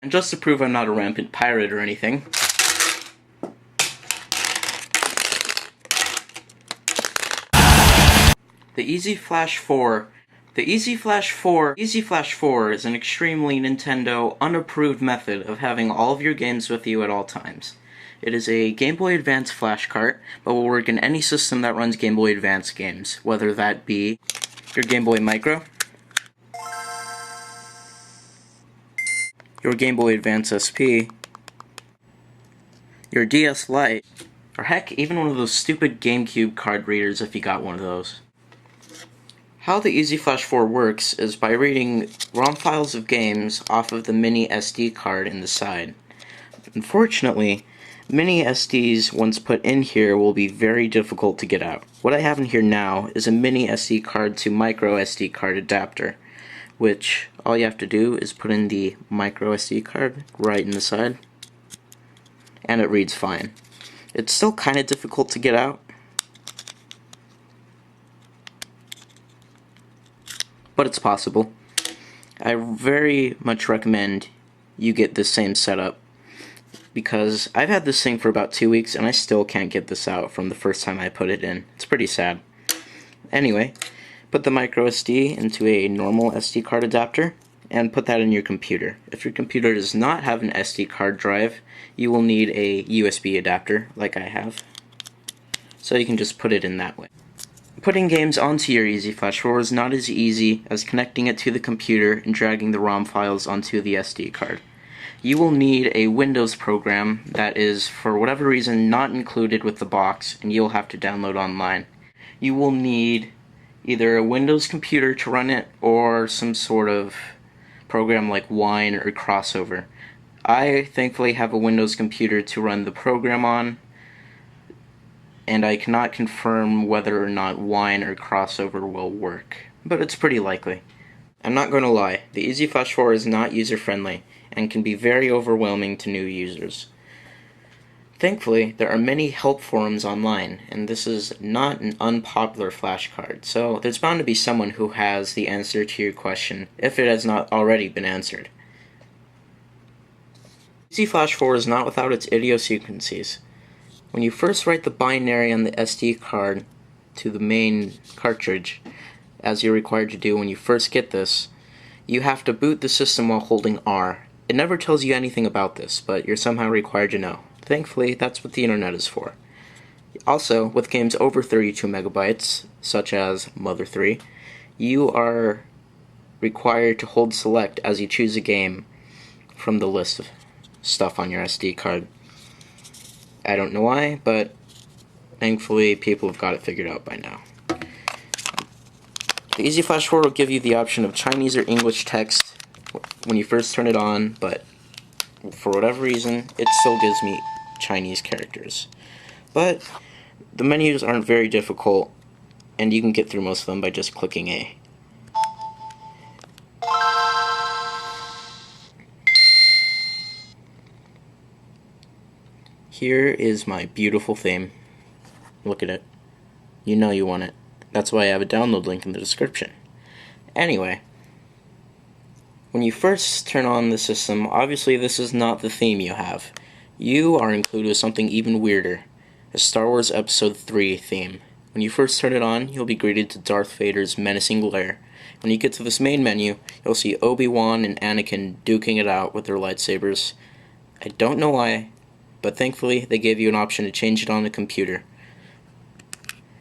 And just to prove I'm not a rampant pirate or anything, the Easy Flash 4 is an extremely Nintendo unapproved method of having all of your games with you at all times. It is a Game Boy Advance flash cart, but will work in any system that runs Game Boy Advance games, whether that be your Game Boy Micro, your Game Boy Advance SP, your DS Lite, or heck, even one of those stupid GameCube card readers if you got one of those. How the Easy Flash 4 works is by reading ROM files of games off of the mini SD card in the side. Unfortunately, mini SDs once put in here will be very difficult to get out. What I have in here now is a mini SD card to micro SD card adapter, which all you have to do is put in the micro SD card right in the side, and it reads fine. It's still kind of difficult to get out, but it's possible. I very much recommend you get this same setup, because I've had this thing for about 2 weeks and I still can't get this out from the first time I put it in. It's pretty sad. Anyway, put the micro SD into a normal SD card adapter and put that in your computer. If your computer does not have an SD card drive, you will need a USB adapter like I have. So you can just put it in that way. Putting games onto your Easy Flash 4 is not as easy as connecting it to the computer and dragging the ROM files onto the SD card. You will need a Windows program that is, for whatever reason, not included with the box, and you'll have to download online. You will need either a Windows computer to run it, or some sort of program like Wine or Crossover. I thankfully have a Windows computer to run the program on, and I cannot confirm whether or not Wine or Crossover will work, but it's pretty likely. I'm not going to lie, the Easy Flash 4 is not user-friendly, and can be very overwhelming to new users. Thankfully, there are many help forums online, and this is not an unpopular flash card, so there's bound to be someone who has the answer to your question, if it has not already been answered. Easy Flash 4 is not without its idiosyncrasies. When you first write the binary on the SD card to the main cartridge, as you're required to do when you first get this, you have to boot the system while holding R. It never tells you anything about this, but you're somehow required to know. Thankfully, that's what the internet is for. Also, with games over 32 megabytes, such as Mother 3, you are required to hold select as you choose a game from the list of stuff on your SD card. I don't know why, but thankfully people have got it figured out by now. The Easy Flash 4 will give you the option of Chinese or English text when you first turn it on, but for whatever reason, it still gives me Chinese characters. But the menus aren't very difficult, and you can get through most of them by just clicking A. Here is my beautiful theme. Look at it. You know you want it. That's why I have a download link in the description. Anyway, when you first turn on the system, obviously this is not the theme you have. You are included with something even weirder, a Star Wars Episode 3 theme. When you first turn it on, you'll be greeted to Darth Vader's menacing glare. When you get to this main menu, you'll see Obi-Wan and Anakin duking it out with their lightsabers. I don't know why, but thankfully they gave you an option to change it on the computer.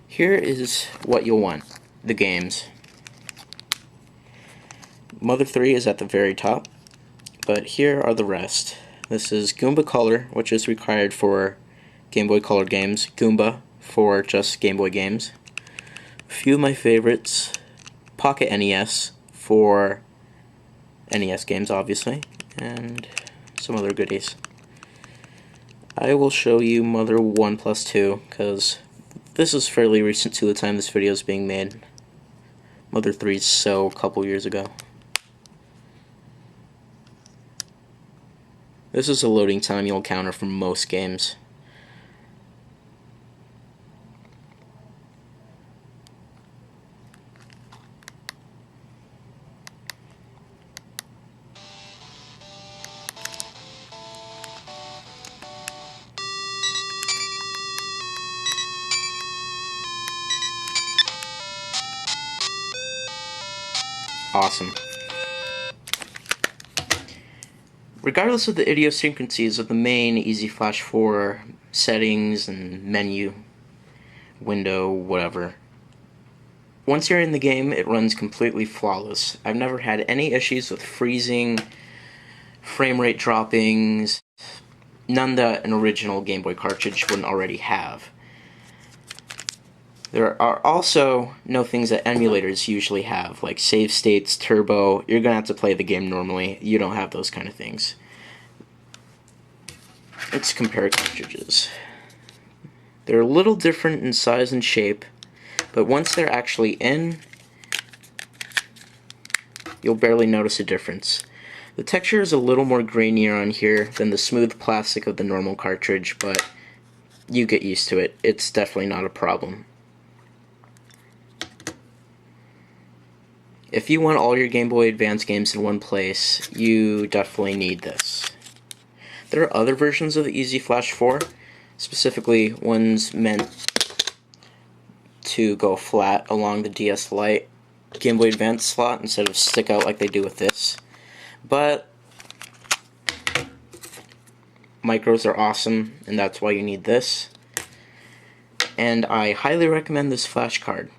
Here is what you'll want: the games. Mother 3 is at the very top, but here are the rest. This is Goomba Color, which is required for Game Boy Color games, Goomba for just Game Boy games. A few of my favorites: Pocket NES for NES games, obviously, and some other goodies. I will show you Mother 1+2, because this is fairly recent to the time this video is being made. Mother 3 is so a couple years ago. This is a loading time you'll encounter from most games. awesome. Regardless of the idiosyncrasies of the main Easy Flash 4 settings and menu, window, whatever, once you're in the game, it runs completely flawless. I've never had any issues with freezing, frame rate droppings, none that an original Game Boy cartridge wouldn't already have. There are also no things that emulators usually have, like save states, turbo. You're going to have to play the game normally. You don't have those kind of things. Let's compare cartridges. They're a little different in size and shape, but once they're actually in, you'll barely notice a difference. The texture is a little more grainier on here than the smooth plastic of the normal cartridge, but you get used to it. It's definitely not a problem. If you want all your Game Boy Advance games in one place, you definitely need this. There are other versions of the Easy Flash 4, specifically ones meant to go flat along the DS Lite Game Boy Advance slot instead of stick out like they do with this. But micros are awesome, and that's why you need this. And I highly recommend this flash card.